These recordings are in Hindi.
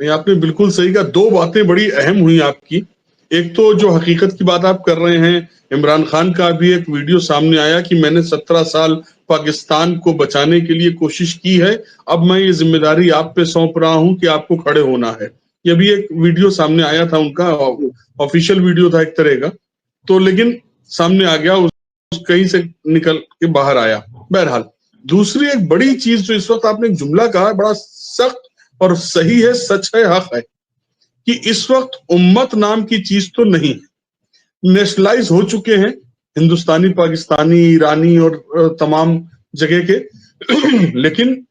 नहीं, आपने बिल्कुल सही कहा। दो बातें बड़ी अहम हुई आपकी। एक तो जो हकीकत की बात आप कर रहे हैं, इमरान खान का भी एक वीडियो सामने आया कि मैंने 17 साल पाकिस्तान को बचाने के लिए कोशिश की है, अब मैं ये जिम्मेदारी आप पे सौंप रहा हूं कि आपको खड़े होना है। ये भी एक वीडियो सामने आया था उनका, ऑफिशियल वीडियो था एक तरह का। तो लेकिन सामने आ गया, उस कहीं से निकल के बाहर आया। बहरहाल, दूसरी एक बड़ी चीज जो इस वक्त आपने एक जुमला कहा, बड़ा सख्त और सही है, सच है, हक है, कि इस वक्त उम्मत नाम की चीज तो नहीं है। नेशनलाइज हो चुके हैं हिंदुस्तानी, पाकिस्तानी, ईरानी और तमाम जगह के लेकिन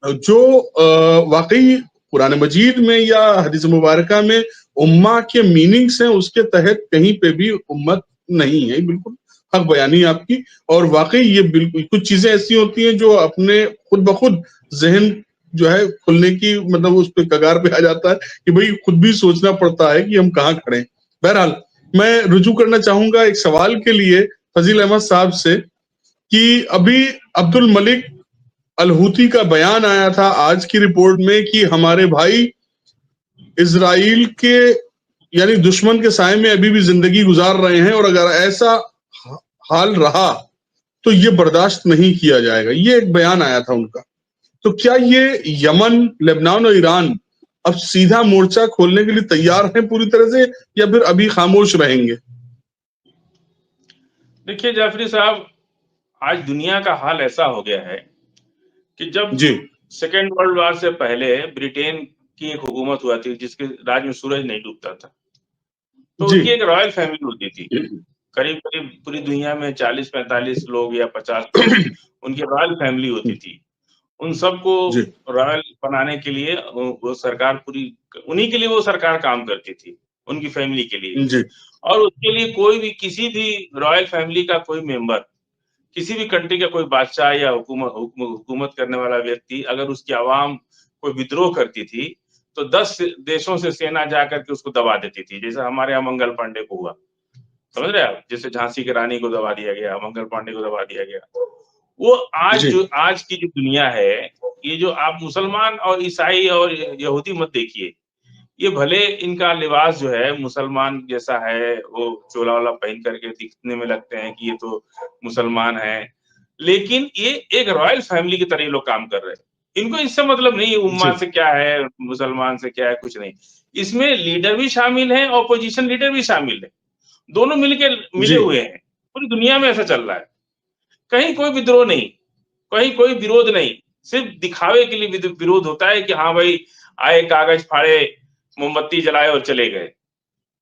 जो वाकई कुरान मजीद में या हदीस मुबारका में उम्मा के मीनिंग्स हैं, उसके तहत कहीं पे भी उम्मत नहीं है। बिल्कुल हक बयानी आपकी। और वाकई ये बिल्कुल कुछ चीजें ऐसी होती हैं जो अपने खुद ब खुद जहन जो है खुलने की, मतलब उस पे कगार पे आ जाता है कि भाई खुद भी सोचना पड़ता है कि हम कहाँ खड़े हैं। बहरहाल, मैं रुजू करना चाहूंगा एक सवाल के लिए फजील अहमद साहब से, कि अभी अब्दुल मलिक अलहूती का बयान आया था आज की रिपोर्ट में कि हमारे भाई इजराइल के यानी दुश्मन के साए में अभी भी जिंदगी गुजार रहे हैं, और अगर ऐसा हाल रहा तो ये बर्दाश्त नहीं किया जाएगा। ये एक बयान आया था उनका। तो क्या ये यमन, लेबनान और ईरान अब सीधा मोर्चा खोलने के लिए तैयार हैं पूरी तरह से, या फिर अभी खामोश रहेंगे? देखिए जाफरी साहब, आज दुनिया का हाल ऐसा हो गया है कि जब जी सेकेंड वर्ल्ड वॉर से पहले ब्रिटेन की एक हुकूमत हुआ थी जिसके राज में सूरज नहीं डूबता था, तो जी उनकी एक रॉयल फैमिली होती थी। करीब करीब पूरी दुनिया में 40-45 लोग या 50 लोग उनकी रॉयल फैमिली होती थी। उन सबको जी रॉयल बनाने के लिए वो सरकार पूरी उन्हीं के लिए वो सरकार काम करती थी, उनकी फैमिली के लिए। जी और उसके लिए कोई भी किसी भी रॉयल फैमिली का कोई मेंबर, किसी भी कंट्री का कोई बादशाह या हुकूमत करने वाला व्यक्ति अगर उसकी आवाम कोई विद्रोह करती थी, तो 10 देशों से सेना जाकर के उसको दबा देती थी। जैसे हमारे यहाँ मंगल पांडे को हुआ, समझ रहे हैं आप? जैसे झांसी की रानी को दबा दिया गया, मंगल पांडे को दबा दिया गया। वो जी आज की जो दुनिया है, ये जो आप मुसलमान और ईसाई और यहूदी मत देखिए, ये भले इनका लिबास जो है मुसलमान जैसा है, वो चोला वाला पहन करके दिखने में लगते हैं कि ये तो मुसलमान है, लेकिन ये एक रॉयल फैमिली की तरह ये लोग काम कर रहे हैं। इनको इससे मतलब नहीं जी उम्मा से क्या है, मुसलमान से क्या है, कुछ नहीं। इसमें लीडर भी शामिल है, ऑपोजिशन लीडर भी शामिल है, दोनों मिले जी हुए हैं। पूरी दुनिया में ऐसा चल रहा है। कहीं कोई विद्रोह नहीं, कहीं कोई विरोध नहीं, सिर्फ दिखावे के लिए विरोध होता है कि हाँ भाई, आए कागज फाड़े, मोमबत्ती जलाए और चले गए।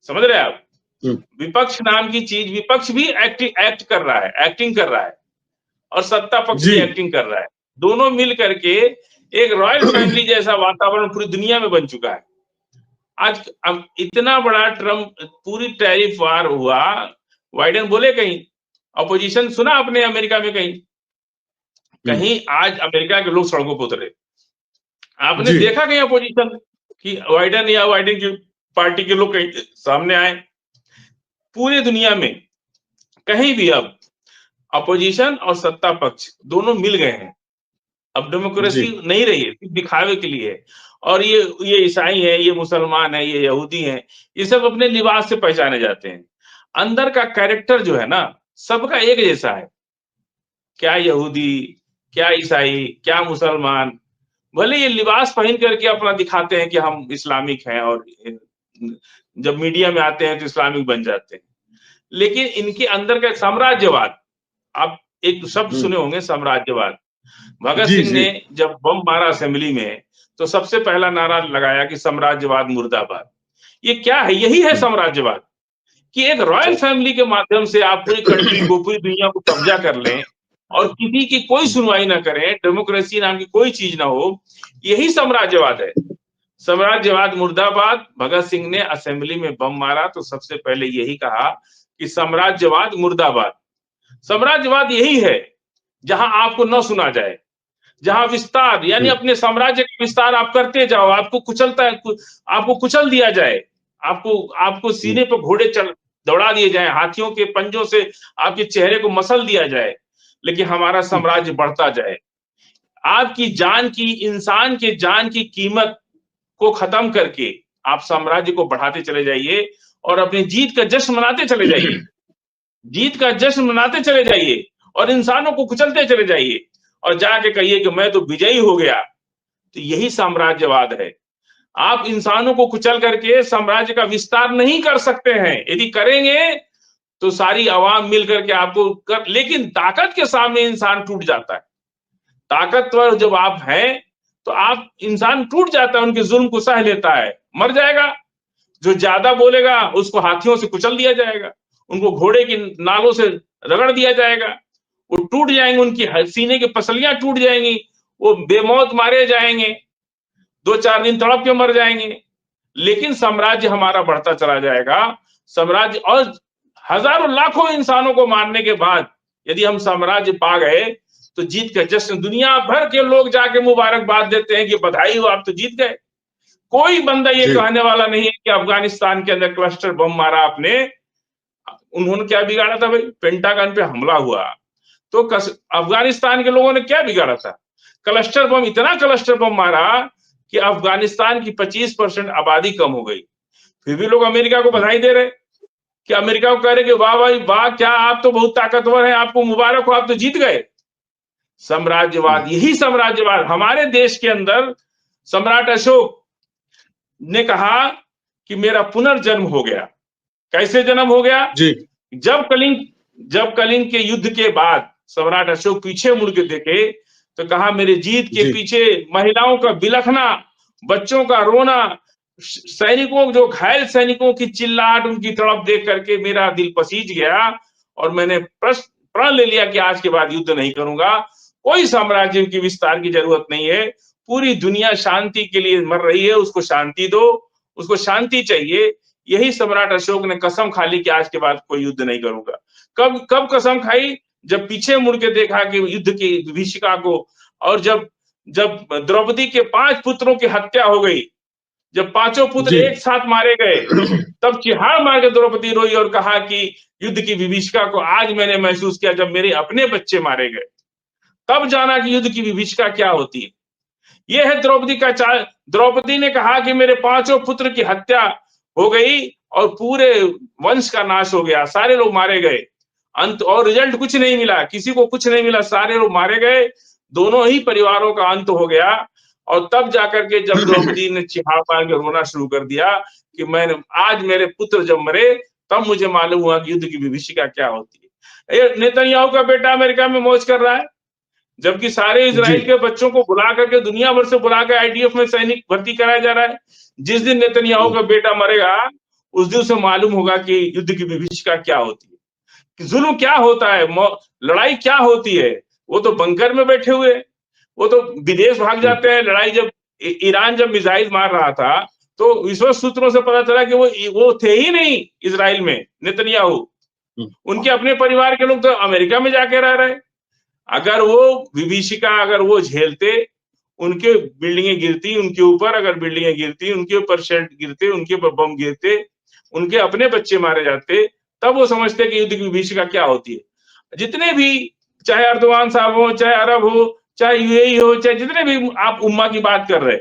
समझ रहे हैं आप? हम्म, विपक्ष नाम की चीज, विपक्ष भी एक्ट कर रहा है, एक्टिंग कर रहा है, और सत्ता पक्ष जी भी एक्टिंग कर रहा है। दोनों मिल करके एक रॉयल फैमिली जैसा वातावरण पूरी दुनिया में बन चुका है। आज अब इतना बड़ा ट्रम्प पूरी टैरिफ वार हुआ, बाइडेन बोले कहीं, अपोजिशन सुना आपने अमेरिका में कहीं? हम्म, कहीं आज अमेरिका के लोग सड़कों पर उतरे? आपने जी देखा कहीं अपोजिशन कि बाइडेन या बाइडेन की पार्टी के लोग कहीं सामने आए? पूरी दुनिया में कहीं भी अब अपोजिशन और सत्ता पक्ष दोनों मिल गए हैं। अब जी डेमोक्रेसी नहीं रही है, सिर्फ दिखावे के लिए है। और ये ईसाई है, ये मुसलमान है, ये यहूदी हैं, ये सब अपने लिबास से पहचाने जाते हैं। अंदर का कैरेक्टर जो है ना, सबका एक जैसा है। क्या यहूदी, क्या ईसाई, क्या मुसलमान, भले ये लिबास पहन करके अपना दिखाते हैं कि हम इस्लामिक हैं, और जब मीडिया में आते हैं तो इस्लामिक बन जाते हैं। लेकिन इनके अंदर का साम्राज्यवाद, आप एक शब्द हम्म, सुने होंगे, साम्राज्यवाद। भगत जी सिंह जी ने जब बम मारा असेंबली में, तो सबसे पहला नारा लगाया कि साम्राज्यवाद मुर्दाबाद। ये क्या है? यही है हम्म, साम्राज्यवाद, कि एक रॉयल फैमिली के माध्यम से आप पूरी कंट्री को, पूरी दुनिया को कब्जा कर लें, और किसी की कोई सुनवाई ना करें, डेमोक्रेसी नाम की कोई चीज ना हो। यही साम्राज्यवाद है। साम्राज्यवाद मुर्दाबाद। भगत सिंह ने असेंबली में बम मारा तो सबसे पहले यही कहा कि साम्राज्यवाद मुर्दाबाद। साम्राज्यवाद यही है जहां आपको न सुना जाए, जहां विस्तार यानी हम्म, अपने साम्राज्य का विस्तार आप करते जाओ, आपको कुचलता है, आपको कुचल दिया जाए, आपको आपको हम्म, सीने पर घोड़े चल दौड़ा दिए जाए, हाथियों के पंजों से आपके चेहरे को मसल दिया जाए, लेकिन हमारा साम्राज्य बढ़ता जाए। आपकी जान की, इंसान के जान की कीमत को खत्म करके आप साम्राज्य को बढ़ाते चले जाइए और अपनी जीत का जश्न मनाते चले जाइए, जीत का जश्न मनाते चले जाइए और इंसानों को कुचलते चले जाइए और जाके कहिए कि मैं तो विजयी हो गया। तो यही साम्राज्यवाद है। आप इंसानों को कुचल करके साम्राज्य का विस्तार नहीं कर सकते हैं। यदि करेंगे तो सारी आवाम मिल करके आपको कर, लेकिन ताकत के सामने इंसान टूट जाता है। ताकतवर जब आप हैं तो आप इंसान टूट जाता है, उनके जुल्म को सह लेता है, मर जाएगा। जो ज्यादा बोलेगा उसको हाथियों से कुचल दिया जाएगा, उनको घोड़े की नालों से रगड़ दिया जाएगा, वो टूट जाएंगे, उनकी सीने की पसलियां टूट जाएंगी, वो बेमौत मारे जाएंगे, 2-4 दिन तड़प के मर जाएंगे। लेकिन साम्राज्य हमारा बढ़ता चला जाएगा। साम्राज्य और हजारों लाखों इंसानों को मारने के बाद यदि हम साम्राज्य पा गए तो जीत का जश्न दुनिया भर के लोग जाके मुबारकबाद देते हैं कि बधाई हो, आप तो जीत गए। कोई बंदा ये कहने वाला नहीं है कि अफगानिस्तान के अंदर क्लस्टर बम मारा आपने, उन्होंने क्या बिगाड़ा था भाई? पेंटागन पे हमला हुआ तो अफगानिस्तान के लोगों ने क्या बिगाड़ा था? क्लस्टर बम, इतना क्लस्टर बम मारा कि अफगानिस्तान की 25% आबादी कम हो गई। फिर भी लोग अमेरिका को बधाई दे रहे कि अमेरिका को कह रहे कि वाह भाई वाह, क्या आप तो बहुत ताकतवर हैं, आपको मुबारक हो, आप तो जीत गए। साम्राज्यवाद, यही साम्राज्यवाद हमारे देश के अंदर सम्राट अशोक ने कहा कि मेरा पुनर्जन्म हो गया। कैसे जन्म हो गया? जी। जब कलिंग के युद्ध के बाद सम्राट अशोक पीछे मुड़ के देखे तो कहा मेरे जीत के पीछे महिलाओं का बिलखना, बच्चों का रोना, सैनिकों, जो घायल सैनिकों की चिल्लाहट, उनकी तड़प देख करके मेरा दिल पसीज गया और मैंने प्रण ले लिया कि आज के बाद युद्ध नहीं करूंगा। कोई साम्राज्य की विस्तार की जरूरत नहीं है। पूरी दुनिया शांति के लिए मर रही है, उसको शांति दो, उसको शांति चाहिए। यही सम्राट अशोक ने कसम खा ली कि आज के बाद कोई युद्ध नहीं करूंगा। कब कसम खाई? जब पीछे मुड़ के देखा कि युद्ध की विभीषिका को, और जब द्रौपदी के 5 पुत्रों की हत्या हो गई, जब 5 पुत्र एक साथ मारे गए, तब चिहाड़ मार के द्रौपदी रोई और कहा कि युद्ध की विभीषिका को आज मैंने महसूस किया जब मेरे अपने बच्चे मारे गए। तब जाना कि युद्ध की विभीषिका क्या होती है। यह है द्रौपदी का चाल। द्रौपदी ने कहा कि मेरे 5 पुत्र की हत्या हो गई और पूरे वंश का नाश हो गया, सारे लोग मारे गए। अंत और रिजल्ट कुछ नहीं मिला, किसी को कुछ नहीं मिला, सारे लोग मारे गए, दोनों ही परिवारों का अंत हो गया। और तब जाकर के जब द्रौपदी ने चिहाड़ मार के रोना शुरू कर दिया कि मैंने आज मेरे पुत्र जब मरे तब मुझे मालूम हुआ कि युद्ध की विभीषिका क्या होती है। नेतन्याहू का बेटा अमेरिका में मौज कर रहा है, जबकि सारे इजराइल के बच्चों को बुला करके, दुनिया भर से बुला कर आईडीएफ में सैनिक भर्ती कराया जा रहा है। जिस दिन नेतन्याहू का बेटा मरेगा उस दिन से मालूम होगा कि युद्ध की विभीषिका क्या होती है, कि जुल्म क्या होता है, लड़ाई क्या होती है। वो तो बंकर में बैठे हुए, वो तो विदेश भाग जाते हैं। लड़ाई जब ईरान जब मिसाइल मार रहा था तो विश्वस्त सूत्रों से पता चला कि वो थे ही नहीं इजराइल में नेतन्याहू, उनके अपने परिवार के लोग तो अमेरिका में जाके रह रहे। अगर वो विभीषिका अगर वो झेलते, उनके बिल्डिंगें गिरती उनके ऊपर, अगर बिल्डिंगें गिरती उनके ऊपर, शेड गिरते उनके ऊपर, बम गिरते, उनके अपने बच्चे मारे जाते, तब वो समझते कि युद्ध की विभीषिका क्या होती है। जितने भी, चाहे अर्दवान साहब हो, चाहे अरब हो, चाहे यूएई हो, चाहे जितने भी आप उम्मा की बात कर रहे,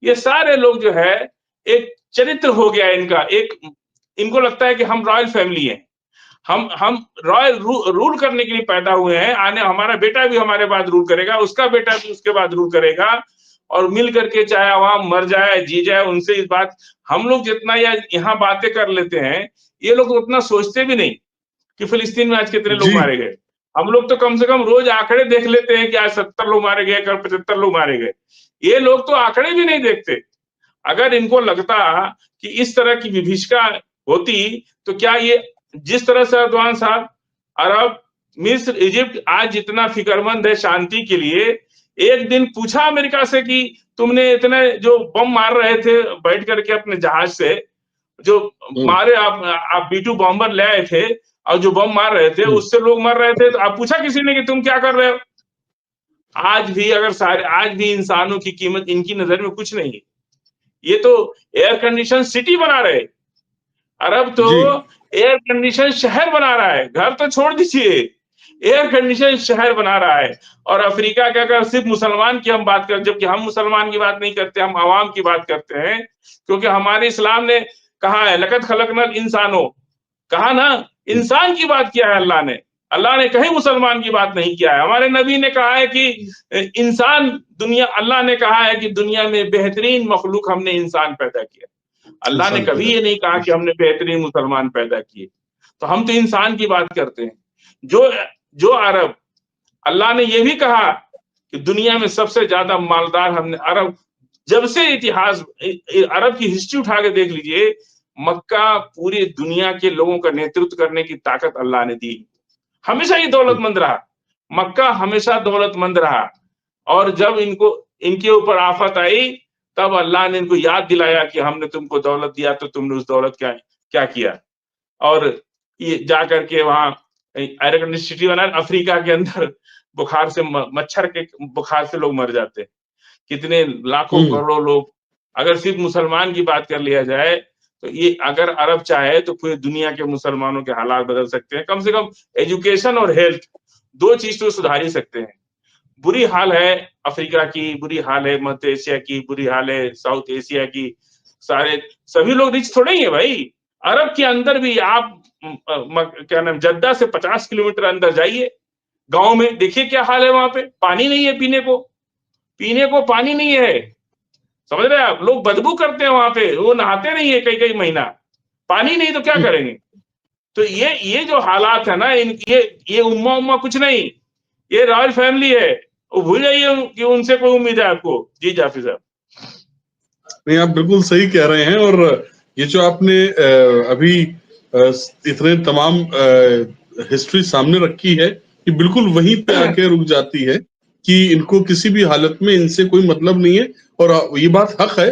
ये सारे लोग जो है एक चरित्र हो गया इनका, एक इनको लगता है कि हम रॉयल फैमिली हैं, हम रॉयल रूल करने के लिए पैदा हुए हैं, आने हमारा बेटा भी हमारे बाद रूल करेगा, उसका बेटा भी उसके बाद रूल करेगा, और मिल करके चाहे आवाम मर जाए जी जाए, उनसे इस बात, हम लोग जितना यहाँ बातें कर लेते हैं, ये लोग उतना सोचते भी नहीं कि फिलिस्तीन में आज कितने लोग मारे गए। हम लोग तो कम से कम रोज आंकड़े देख लेते हैं कि आज 70 लोग मारे गए, कल 75 लोग मारे गए। ये लोग तो आंकड़े भी नहीं देखते। अगर इनको लगता कि इस तरह की विभीषिका होती तो क्या ये, जिस तरह से अर्दवान साहब अरब, मिस्र, इजिप्ट आज जितना फिक्रमंद है शांति के लिए, एक दिन पूछा अमेरिका से कि तुमने इतने जो बम मार रहे थे बैठ करके अपने जहाज से, जो मारे आप B2 बॉम्बर ले आए थे और जो बम मार रहे थे उससे लोग मर रहे थे, तो आप पूछा किसी ने कि तुम क्या कर रहे हो? आज भी आज भी इंसानों की कीमत इनकी नजर में कुछ नहीं है। ये तो एयर कंडीशन सिटी बना रहे, अरब तो एयर कंडीशन शहर बना रहा है। घर तो छोड़ दीजिए, एयर कंडीशन शहर बना रहा है। और अफ्रीका का अगर सिर्फ मुसलमान की हम बात करें, जबकि हम मुसलमान की बात नहीं करते, हम अवाम की बात करते हैं, क्योंकि हमारे इस्लाम ने कहा है लक़द खलक़नल इंसानो, कहा ना, इंसान की बात किया है अल्लाह ने। अल्लाह ने कहीं मुसलमान की बात नहीं किया है। हमारे नबी ने कहा है कि इंसान दुनिया, अल्लाह ने कहा है कि दुनिया में बेहतरीन मखलूक हमने इंसान पैदा किया। अल्लाह ने इंसान कभी पैदा ये नहीं कहा कि हमने बेहतरीन मुसलमान पैदा किए। तो हम तो इंसान की बात करते हैं। जो अरब, अल्लाह ने ये भी कहा कि दुनिया में सबसे ज्यादा मालदार हमने अरब, जब से इतिहास अरब की हिस्ट्री उठा के देख लीजिए, मक्का पूरी दुनिया के लोगों का नेतृत्व करने की ताकत अल्लाह ने दी। हमेशा ये दौलतमंद रहा, मक्का हमेशा दौलतमंद रहा। और जब इनके ऊपर आफत आई, तब अल्लाह ने इनको याद दिलाया कि हमने तुमको दौलत दिया, तो तुमने उस दौलत क्या क्या किया। और ये जाकर के वहां एयर सिटी बना, अफ्रीका के अंदर बुखार से, मच्छर के बुखार से लोग मर जाते हैं। कितने लाखों करोड़ों लोग। अगर सिर्फ मुसलमान की बात कर लिया जाए, तो ये अगर अरब चाहे तो पूरी दुनिया के मुसलमानों के हालात बदल सकते हैं। कम से कम एजुकेशन और हेल्थ, दो चीज तो सुधार ही सकते हैं। बुरी हाल है अफ्रीका की, बुरी हाल है मध्य एशिया की, बुरी हाल है साउथ एशिया की। सभी लोग रिच थोड़े ही है भाई। अरब के अंदर भी आप क्या नाम, जद्दा से 50 किलोमीटर अंदर जाइए, गांव में देखिए क्या हाल है। वहां पे पानी नहीं है, पीने को पानी नहीं है। समझ रहे हैं आप? लोग बदबू करते हैं वहां पे, वो नहाते नहीं है कई कई महीना, पानी नहीं तो क्या करेंगे। तो ये जो हालात है ना, ये उम्मा कुछ नहीं, ये रॉयल फैमिली है। भूल जाइए कि उनसे कोई उम्मीद है आपको। जी जाफी साहब। नहीं, आप बिल्कुल सही कह रहे हैं। और ये जो आपने अभी इतने तमाम हिस्ट्री सामने रखी है, कि बिल्कुल वहीं पे आके रुक जाती है कि इनको किसी भी हालत में इनसे कोई मतलब नहीं है। और ये बात हक है